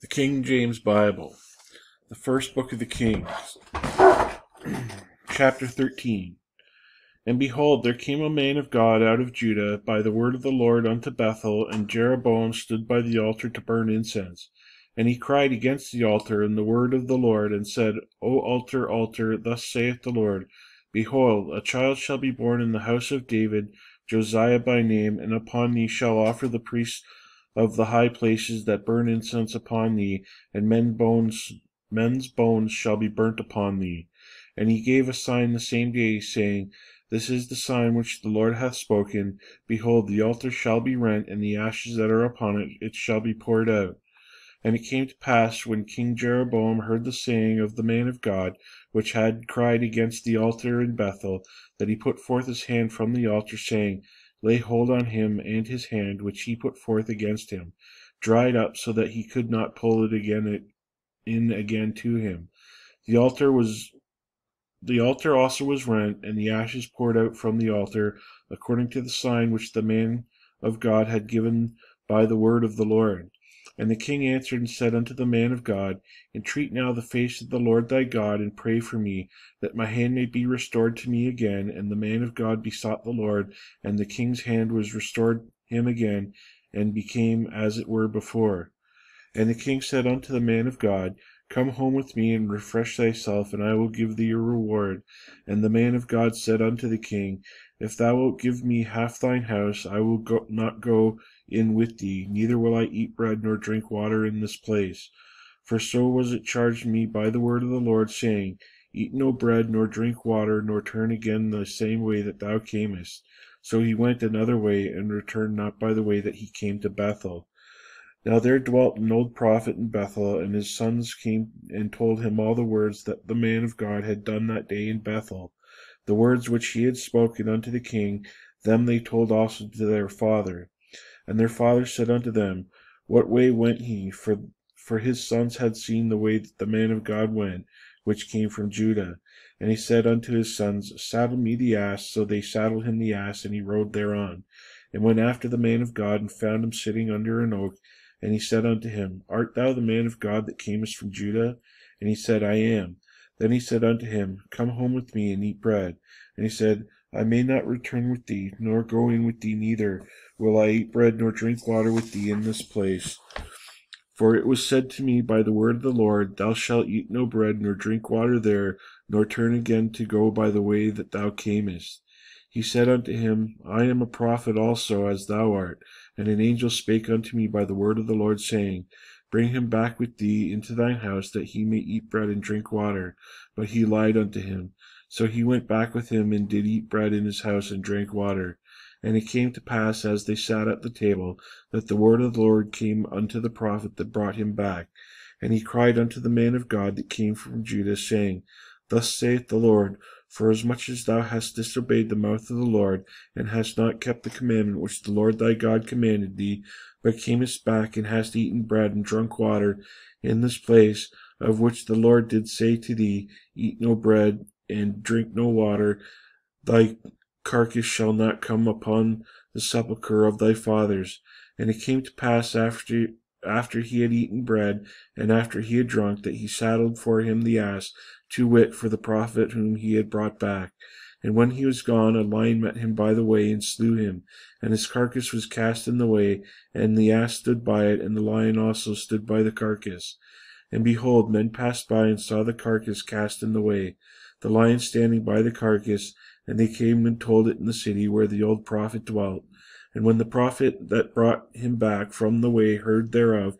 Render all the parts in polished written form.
King James Bible, the first book of the Kings, chapter 13. And behold, there came a man of God out of Judah by the word of the Lord unto Bethel, and Jeroboam stood by the altar to burn incense. And he cried against the altar in the word of the Lord, and said, O altar, altar, thus saith the Lord, Behold, a child shall be born in the house of David, Josiah by name, and upon thee shall offer the priests of the high places that burn incense upon thee, and men's bones shall be burnt upon thee. And he gave a sign the same day, saying, This is the sign which the Lord hath spoken. Behold, the altar shall be rent, and the ashes that are upon it shall be poured out. And it came to pass, when King Jeroboam heard the saying of the man of God, which had cried against the altar in Bethel, that he put forth his hand from the altar, saying, Lay hold on him, and his hand, which he put forth against him, dried up, so that he could not pull it again to him. The altar also was rent, and the ashes poured out from the altar, according to the sign which the man of God had given by the word of the Lord. And the king answered and said unto the man of God, Entreat now the face of the Lord thy God, and pray for me, that my hand may be restored to me again. And the man of God besought the Lord, and the king's hand was restored him again, and became as it were before. And the king said unto the man of God, Come home with me, and refresh thyself, and I will give thee a reward. And the man of God said unto the king, If thou wilt give me half thine house, I will not go in with thee, neither will I eat bread nor drink water in this place. For so was it charged me by the word of the Lord, saying, Eat no bread, nor drink water, nor turn again the same way that thou camest. So he went another way, and returned not by the way that he came to Bethel. Now there dwelt an old prophet in Bethel, and his sons came and told him all the words that the man of God had done that day in Bethel. The words which he had spoken unto the king, them they told also to their father. And their father said unto them, What way went he? For his sons had seen the way that the man of God went, which came from Judah. And he said unto his sons, Saddle me the ass. So they saddled him the ass, and he rode thereon, and went after the man of God, and found him sitting under an oak. And he said unto him, Art thou the man of God that camest from Judah? And he said, I am. Then he said unto him, Come home with me, and eat bread. And he said, I may not return with thee, nor go in with thee, neither will I eat bread nor drink water with thee in this place. For it was said to me by the word of the Lord, Thou shalt eat no bread nor drink water there, nor turn again to go by the way that thou camest. He said unto him, I am a prophet also, as thou art. And an angel spake unto me by the word of the Lord, saying, Bring him back with thee into thine house, that he may eat bread and drink water. But he lied unto him. So he went back with him, and did eat bread in his house, and drank water. And it came to pass, as they sat at the table, that the word of the Lord came unto the prophet that brought him back. And he cried unto the man of God that came from Judah, saying, Thus saith the Lord, Forasmuch as thou hast disobeyed the mouth of the Lord, and hast not kept the commandment which the Lord thy God commanded thee, but camest back, and hast eaten bread and drunk water in this place, of which the Lord did say to thee, Eat no bread, and drink no water, thy carcass shall not come upon the sepulchre of thy fathers. And it came to pass after he had eaten bread, and after he had drunk, that he saddled for him the ass, to wit, for the prophet whom he had brought back. And when he was gone, a lion met him by the way, and slew him. And his carcass was cast in the way, and the ass stood by it, and the lion also stood by the carcass. And behold, men passed by, and saw the carcass cast in the way, the lion standing by the carcass. And they came and told it in the city where the old prophet dwelt. And when the prophet that brought him back from the way heard thereof,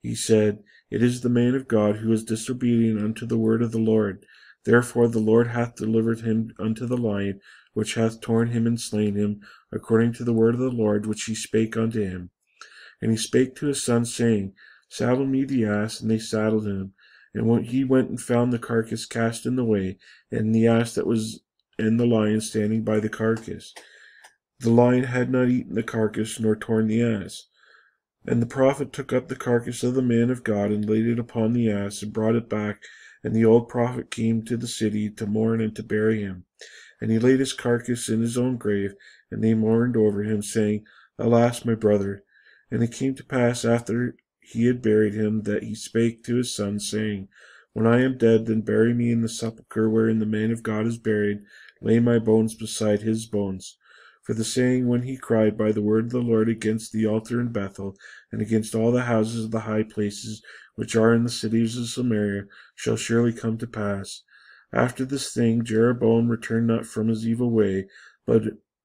he said, It is the man of God who is disobedient unto the word of the Lord. Therefore the Lord hath delivered him unto the lion, which hath torn him and slain him, according to the word of the Lord which he spake unto him. And he spake to his sons, saying, Saddle me the ass. And they saddled him. And when he went and found the carcass cast in the way, and the ass that was and the lion standing by the carcass. The lion had not eaten the carcass, nor torn the ass. And the prophet took up the carcass of the man of God, and laid it upon the ass, and brought it back. And the old prophet came to the city to mourn and to bury him. And he laid his carcass in his own grave, and they mourned over him, saying, Alas, my brother. And it came to pass, after he had buried him, that he spake to his son, saying, When I am dead, then bury me in the sepulchre wherein the man of God is buried, lay my bones beside his bones. For the saying when he cried by the word of the Lord against the altar in Bethel, and against all the houses of the high places which are in the cities of Samaria, shall surely come to pass. After this thing Jeroboam returned not from his evil way, but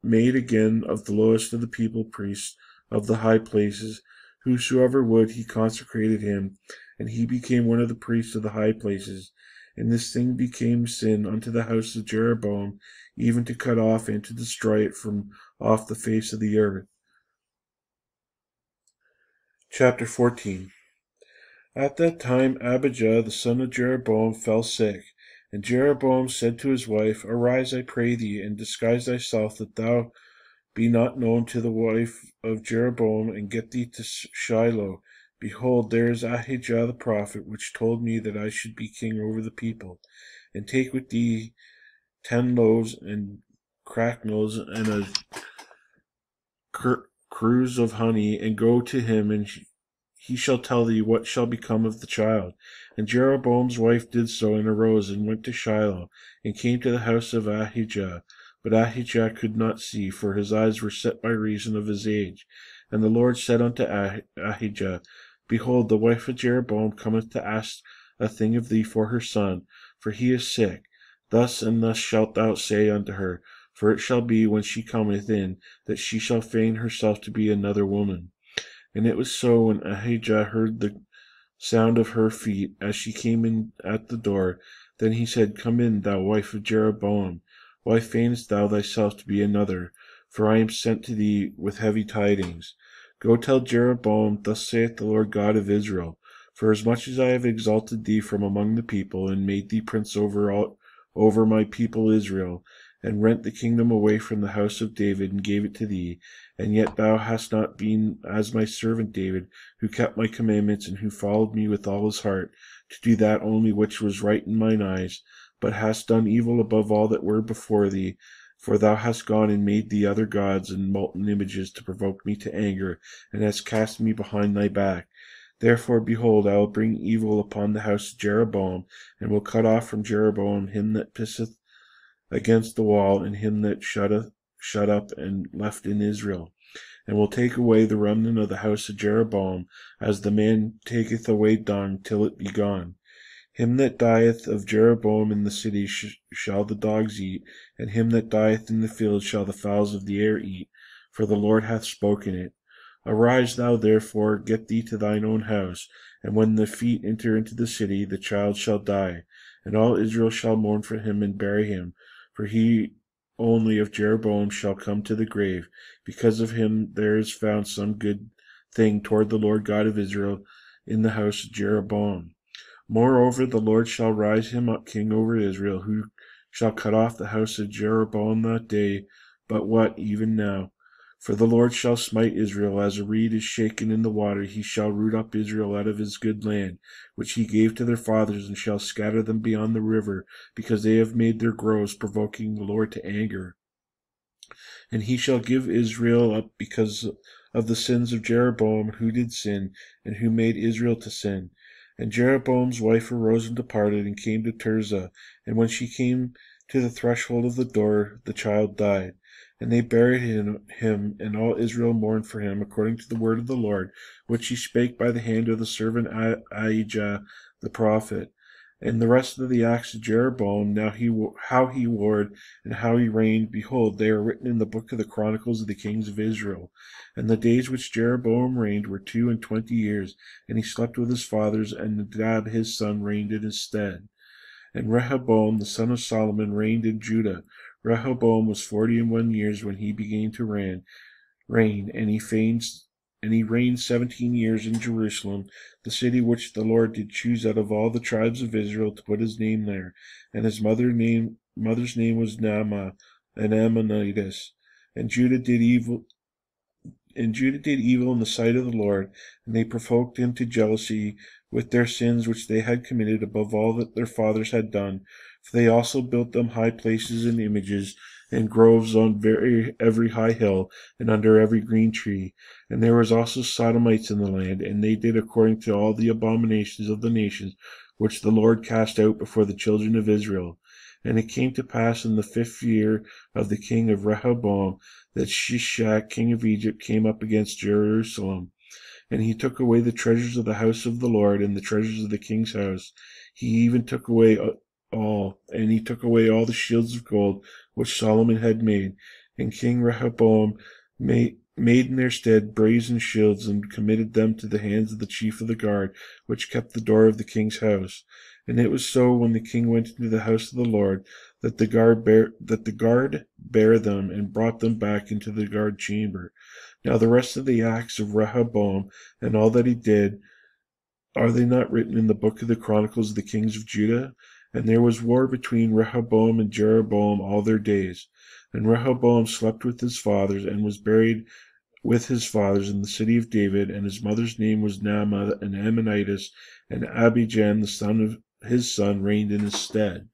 made again of the lowest of the people priests of the high places. Whosoever would, he consecrated him, and he became one of the priests of the high places. And this thing became sin unto the house of Jeroboam, even to cut off and to destroy it from off the face of the earth. Chapter 14. At that time Abijah the son of Jeroboam fell sick, and Jeroboam said to his wife, Arise, I pray thee, and disguise thyself, that thou be not known to the wife of Jeroboam, and get thee to Shiloh. Behold, there is Ahijah the prophet, which told me that I should be king over the people. And take with thee 10 loaves and cracknels and a cruse of honey, and go to him, and he shall tell thee what shall become of the child. And Jeroboam's wife did so, and arose, and went to Shiloh, and came to the house of Ahijah. But Ahijah could not see, for his eyes were set by reason of his age. And the Lord said unto Ahijah, Behold, the wife of Jeroboam cometh to ask a thing of thee for her son, for he is sick. Thus and thus shalt thou say unto her, for it shall be, when she cometh in, that she shall feign herself to be another woman. And it was so, when Ahijah heard the sound of her feet, as she came in at the door, then he said, Come in, thou wife of Jeroboam. Why feignest thou thyself to be another? For I am sent to thee with heavy tidings. Go tell Jeroboam, Thus saith the Lord God of Israel, Forasmuch as I have exalted thee from among the people, and made thee prince over my people Israel, and rent the kingdom away from the house of David, and gave it to thee, and yet thou hast not been as my servant David, who kept my commandments, and who followed me with all his heart, to do that only which was right in mine eyes, but hast done evil above all that were before thee. For thou hast gone and made thee other gods and molten images to provoke me to anger, and hast cast me behind thy back. Therefore, behold, I will bring evil upon the house of Jeroboam, and will cut off from Jeroboam him that pisseth against the wall, and him that shut up and left in Israel, and will take away the remnant of the house of Jeroboam, as the man taketh away dung till it be gone. Him that dieth of Jeroboam in the city shall the dogs eat, and him that dieth in the field shall the fowls of the air eat, for the Lord hath spoken it. Arise thou therefore, get thee to thine own house, and when the feet enter into the city, the child shall die, and all Israel shall mourn for him and bury him, for he only of Jeroboam shall come to the grave. Because of him there is found some good thing toward the Lord God of Israel in the house of Jeroboam. Moreover, the Lord shall rise him up king over Israel, who shall cut off the house of Jeroboam that day, but what, even now? For the Lord shall smite Israel, as a reed is shaken in the water. He shall root up Israel out of his good land, which he gave to their fathers, and shall scatter them beyond the river, because they have made their groves, provoking the Lord to anger. And he shall give Israel up because of the sins of Jeroboam, who did sin, and who made Israel to sin. And Jeroboam's wife arose and departed, and came to Tirzah. And when she came to the threshold of the door, the child died. And they buried him, and all Israel mourned for him, according to the word of the Lord, which he spake by the hand of the servant Ahijah the prophet. And the rest of the acts of Jeroboam, how he warred, and how he reigned, behold, they are written in the book of the Chronicles of the kings of Israel. And the days which Jeroboam reigned were 22 years, and he slept with his fathers, and Nadab his son reigned in his stead. And Rehoboam the son of Solomon reigned in Judah. Rehoboam was 41 years when he began to reign, and he reigned 17 years in Jerusalem, the city which the Lord did choose out of all the tribes of Israel to put his name there. And his mother's name was Naamah, an Ammonitess. And Judah did evil And Judah did evil in the sight of the Lord, and they provoked him to jealousy with their sins which they had committed above all that their fathers had done. For they also built them high places and images, and groves on every high hill, and under every green tree. And there was also Sodomites in the land, and they did according to all the abominations of the nations which the Lord cast out before the children of Israel. And it came to pass in the 5th year of the king of Rehoboam that Shishak king of Egypt came up against Jerusalem. And he took away the treasures of the house of the Lord, and the treasures of the king's house. He even took away all, and he took away all the shields of gold which Solomon had made. And King Rehoboam made in their stead brazen shields, and committed them to the hands of the chief of the guard, which kept the door of the king's house. And it was so, when the king went into the house of the Lord, that the guard bare them, and brought them back into the guard chamber. Now the rest of the acts of Rehoboam, and all that he did, are they not written in the book of the Chronicles of the kings of Judah? And there was war between Rehoboam and Jeroboam all their days. And Rehoboam slept with his fathers, and was buried with his fathers in the city of David. And his mother's name was Naamah, an Ammonitess, and Abijam, the son of his son, reigned in his stead.